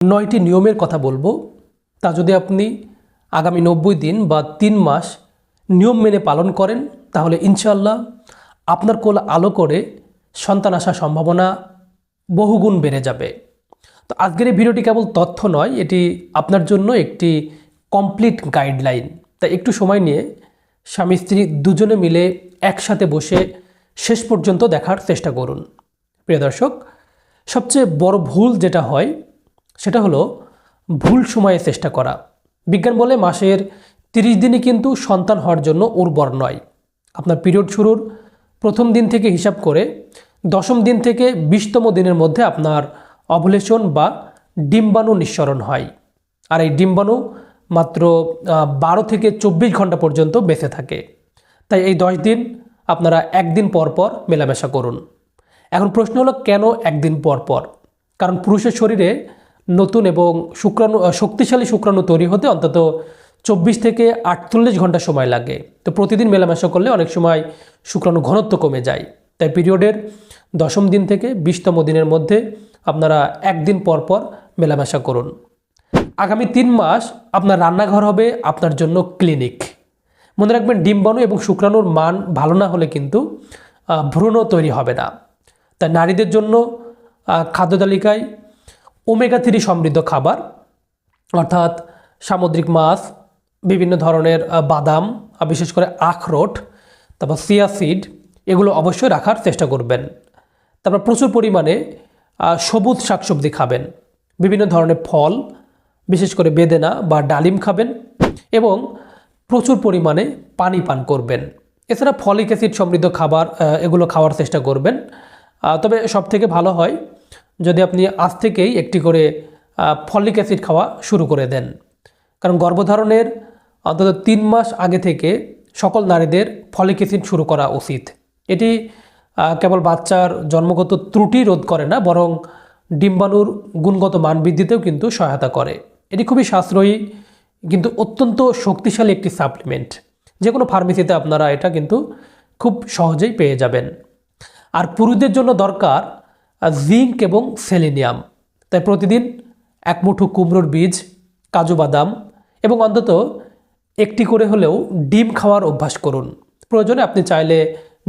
9টি নিয়মের কথা বলবো, তা যদি আপনি আগামী 90 দিন বা 3 মাস নিয়ম মেনে পালন করেন তাহলে ইনশাআল্লাহ আপনার কোল আলো করে সন্তান আসার সম্ভাবনা বহুগুণ বেড়ে যাবে। তো আজকের এই ভিডিওটি কেবল তথ্য নয়, এটি আপনার জন্য একটি কমপ্লিট গাইডলাইন। তাই একটু সময় নিয়ে স্বামী স্ত্রী দুজনে মিলে একসাথে বসে শেষ পর্যন্ত দেখার চেষ্টা করুন। প্রিয় দর্শক, সবচেয়ে বড় ভুল যেটা হয় সেটা হলো ভুল সময়ে চেষ্টা করা। বিজ্ঞান বলে মাসের 30 দিনই কিন্তু সন্তান হওয়ার জন্য উর্বর নয়। আপনার পিরিয়ড শুরুর প্রথম দিন থেকে হিসাব করে 10ম দিন থেকে 20তম দিনের মধ্যে আপনার অভুলেশন বা ডিম্বাণু নিঃসরণ হয়। আর এই ডিম্বাণু মাত্র 12 থেকে 24 ঘন্টা পর্যন্ত বেঁচে থাকে। তাই এই 10 দিন আপনারা একদিন পর পর মেলামেশা করুন। এখন প্রশ্ন হলো কেন একদিন পর পর? কারণ পুরুষের শরীরে নতুন এবং শক্তিশালী শুক্রাণু তৈরি হতে অন্তত 24 থেকে 48 ঘন্টা সময় লাগে। তো প্রতিদিন মেলামেশা করলে অনেক সময় শুক্রাণু ঘনত্ব কমে যায়। তাই পিরিয়ডের 10ম দিন থেকে 20তম দিনের মধ্যে আপনারা একদিন পর পর মেলামেশা করুন। আগামী 3 মাস আপনার রান্নাঘর হবে আপনার জন্য ক্লিনিক। মনে রাখবেন, ডিম্বাণু এবং শুক্রাণুর মান ভালো না হলে কিন্তু ভ্রূণ তৈরি হবে না। তাই নারীদের জন্য খাদ্য তালিকায় ওমেগা 3 সমৃদ্ধ খাবার, অর্থাৎ সামুদ্রিক মাছ, বিভিন্ন ধরনের বাদাম, বিশেষ করে আখরোট, তারপর চিয়া সিড, এগুলো অবশ্যই রাখার চেষ্টা করবেন। তারপর প্রচুর পরিমাণে সবুজ শাকসবজি খাবেন, বিভিন্ন ধরনের ফল, বিশেষ করে বেদেনা বা ডালিম খাবেন এবং প্রচুর পরিমাণে পানি পান করবেন। এছাড়া ফলিক অ্যাসিড সমৃদ্ধ খাবার এগুলো খাওয়ার চেষ্টা করবেন। তবে সবথেকে ভালো হয় যদি আপনি আজ থেকেই একটি করে ফলিক অ্যাসিড খাওয়া শুরু করে দেন। কারণ গর্ভধারণের অন্তত 3 মাস আগে থেকে সকল নারীদের ফলিক অ্যাসিড শুরু করা উচিত। এটি কেবল বাচ্চার জন্মগত ত্রুটি রোধ করে না, বরং ডিম্বাণুর গুণগত মান বৃদ্ধিতেও কিন্তু সহায়তা করে। এটি খুবই সাশ্রয়ী কিন্তু অত্যন্ত শক্তিশালী একটি সাপ্লিমেন্ট। যে কোনো ফার্মেসিতে আপনারা এটা কিন্তু খুব সহজেই পেয়ে যাবেন। আর পুরুষদের জন্য দরকার জিঙ্ক এবং সেলেনিয়াম। তাই প্রতিদিন 1 মুঠো কুমড়োর বীজ, কাজু বাদাম এবং অন্তত একটি করে হলেও ডিম খাওয়ার অভ্যাস করুন। প্রয়োজনে আপনি চাইলে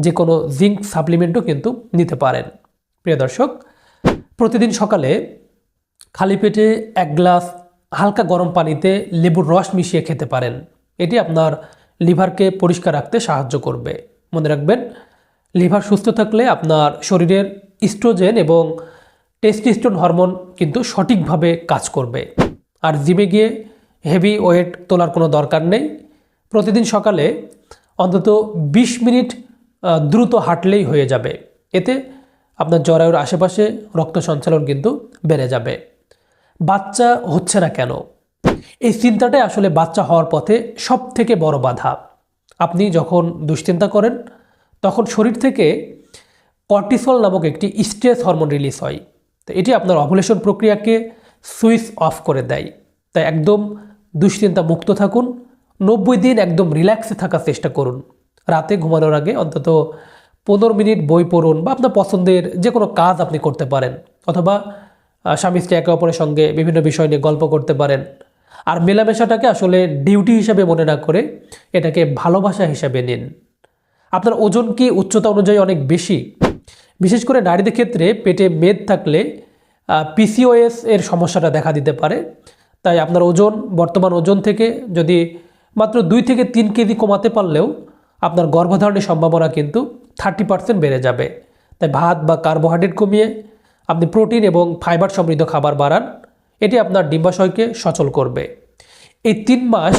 যে কোনো জিঙ্ক সাপ্লিমেন্টও কিন্তু নিতে পারেন। প্রিয় দর্শক, প্রতিদিন সকালে খালি পেটে 1 গ্লাস হালকা গরম পানিতে লেবুর রস মিশিয়ে খেতে পারেন। এটি আপনার লিভারকে পরিষ্কার রাখতে সাহায্য করবে। মনে রাখবেন, লিভার সুস্থ থাকলে আপনার শরীরের ইস্ট্রোজেন এবং টেস্টোস্টেরন হরমোন কিন্তু সঠিকভাবে কাজ করবে। আর জিমে গিয়ে হেভি ওয়েট তোলার কোনো দরকার নেই। প্রতিদিন সকালে অন্তত 20 মিনিট দ্রুত হাঁটলেই হয়ে যাবে। এতে আপনার জরায়ুর আশেপাশে রক্ত সঞ্চালন কিন্তু বেড়ে যাবে। বাচ্চা হচ্ছে না কেন? এই চিন্তাটাই আসলে বাচ্চা হওয়ার পথে সবথেকে বড় বাধা। আপনি যখন দুশ্চিন্তা করেন তখন শরীর থেকে কর্টিসল নামক একটি স্ট্রেস হরমোন রিলিজ হয়। তো এটি আপনার অভুলেশন প্রক্রিয়াকে সুইচ অফ করে দেয়। তাই একদম দুশ্চিন্তা মুক্ত থাকুন। 90 দিন একদম রিল্যাক্সে থাকার চেষ্টা করুন। রাতে ঘুমানোর আগে অন্তত 15 মিনিট বই পড়ুন বা আপনার পছন্দের যে কোনো কাজ আপনি করতে পারেন, অথবা স্বামী স্ত্রী একে অপরের সঙ্গে বিভিন্ন বিষয় নিয়ে গল্প করতে পারেন। আর মেলামেশাটাকে আসলে ডিউটি হিসাবে মনে না করে এটাকে ভালোবাসা হিসাবে নিন। আপনার ওজন কি উচ্চতা অনুযায়ী অনেক বেশি? বিশেষ করে নারীদের ক্ষেত্রে পেটে মেদ থাকলে পিসিওএস এর সমস্যাটা দেখা দিতে পারে। তাই আপনার ওজন বর্তমান ওজন থেকে যদি মাত্র 2 থেকে 3 কেজি কমাতে পারলেও আপনার গর্ভধারণের সম্ভাবনা কিন্তু 30% বেড়ে যাবে। তাই ভাত বা কার্বোহাইড্রেট কমিয়ে আপনি প্রোটিন এবং ফাইবার সমৃদ্ধ খাবার বাড়ান। এটি আপনার ডিম্বাশয়কে সচল করবে। এই 3 মাস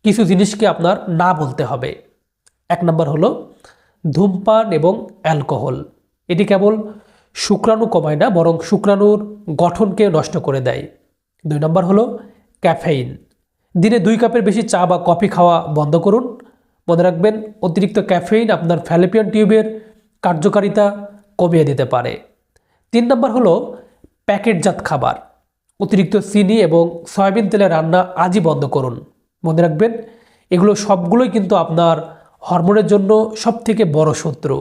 কিছু জিনিসকে আপনার না বলতে হবে। 1 নম্বর হলো ধূমপান এবং অ্যালকোহল। এটি কেবল শুক্রাণু কমায় না, বরং শুক্রাণুর গঠনকে নষ্ট করে দেয়। 2 নম্বর হলো ক্যাফেইন। দিনে 2 কাপের বেশি চা বা কফি খাওয়া বন্ধ করুন। মনে রাখবেন, অতিরিক্ত ক্যাফেইন আপনার ফ্যালোপিয়ান টিউবের কার্যকারিতা কমিয়ে দিতে পারে। 3 নম্বর হলো প্যাকেটজাত খাবার। অতিরিক্ত চিনি এবং সয়াবিন তেলে রান্না আজই বন্ধ করুন। মনে রাখবেন, এগুলো সবগুলোই কিন্তু আপনার হরমোনের জন্য সবথেকে বড় শত্রু।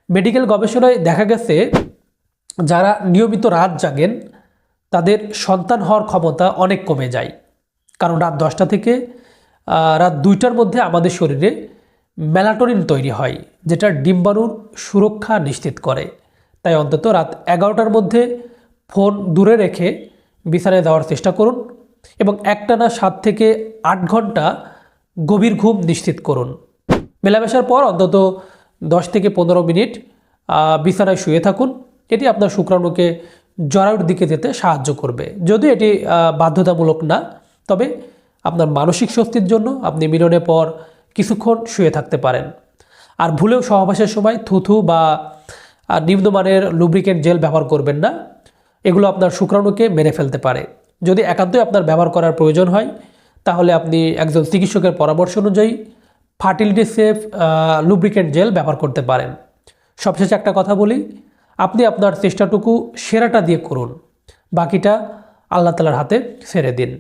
মেডিকেল গবেষণায় দেখা গেছে যারা নিয়মিত রাত জাগেন তাদের সন্তান হওয়ার ক্ষমতা অনেক কমে যায়। কারণ রাত 10টা থেকে রাত 2টার মধ্যে আমাদের শরীরে মেলাটোনিন তৈরি হয়, যেটা ডিম্বাণুর সুরক্ষা নিশ্চিত করে। তাই অন্তত রাত 11টার মধ্যে ফোন দূরে রেখে বিছানায় যাওয়ার চেষ্টা করুন এবং একটানা 7 থেকে 8 ঘন্টা গভীর ঘুম নিশ্চিত করুন। মেলামেশার পর অন্তত 10 থেকে 15 মিনিট বিছানায় শুয়ে থাকুন। এটি আপনার শুক্রাণুকে জরায়ুর দিকে যেতে সাহায্য করবে। যদিও এটি বাধ্যতামূলক না, তবে আপনার মানসিক স্বস্তির জন্য আপনি মিলনের পর কিছুক্ষণ শুয়ে থাকতে পারেন। আর ভুলেও সহবাসের সময় থুথু বা নিম্নমানের লুব্রিকেন্ট জেল ব্যবহার করবেন না। এগুলো আপনার শুক্রাণুকে মেরে ফেলতে পারে। যদি একান্তই আপনার ব্যবহার করার প্রয়োজন হয়, তাহলে আপনি একজন চিকিৎসকের পরামর্শ অনুযায়ী ফার্টিলিটি সেফ লুব্রিকেন্ট জেল ব্যবহার করতে পারেন। সবশেষে একটা কথা বলি, আপনি আপনার চেষ্টাটুকু সেরাটা দিয়ে করুন, বাকিটা আল্লাহ তাআলার হাতে ছেড়ে দিন।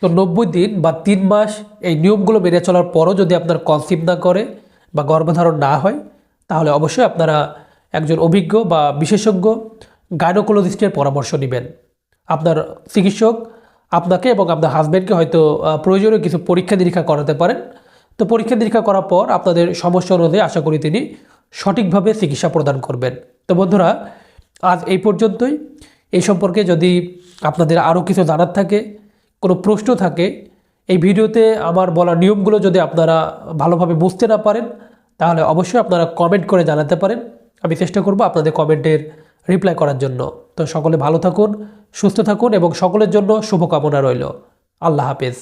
তো 90 দিন বা 3 মাস এই নিয়মগুলো মেনে চলার পরও যদি আপনার কনসিভ না করে বা গর্ভধারণ না হয়, তাহলে অবশ্যই আপনারা একজন অভিজ্ঞ বা বিশেষজ্ঞ গাইনোকোলজিস্টের পরামর্শ নেবেন। আপনার চিকিৎসক আপনাকে এবং আপনার হাজব্যান্ডকে হয়তো প্রয়োজনীয় কিছু পরীক্ষা নিরীক্ষা করাতে পারেন। তো পরীক্ষা নিরীক্ষা করার পর আপনাদের সমস্যা অনুযায়ী আশা করি তিনি সঠিকভাবে চিকিৎসা প্রদান করবেন। তো বন্ধুরা, আজ এই পর্যন্তই। এই সম্পর্কে যদি আপনাদের আরও কিছু জানার থাকে, কোনো প্রশ্ন থাকে, এই ভিডিওতে আমার বলা নিয়মগুলো যদি আপনারা ভালোভাবে বুঝতে না পারেন, তাহলে অবশ্যই আপনারা কমেন্ট করে জানাতে পারেন। আমি চেষ্টা করব আপনাদের কমেন্টের রিপ্লাই করার জন্য। তো সকলে ভালো থাকুন, সুস্থ থাকুন এবং সকলের জন্য শুভকামনা রইল। আল্লাহ হাফেজ।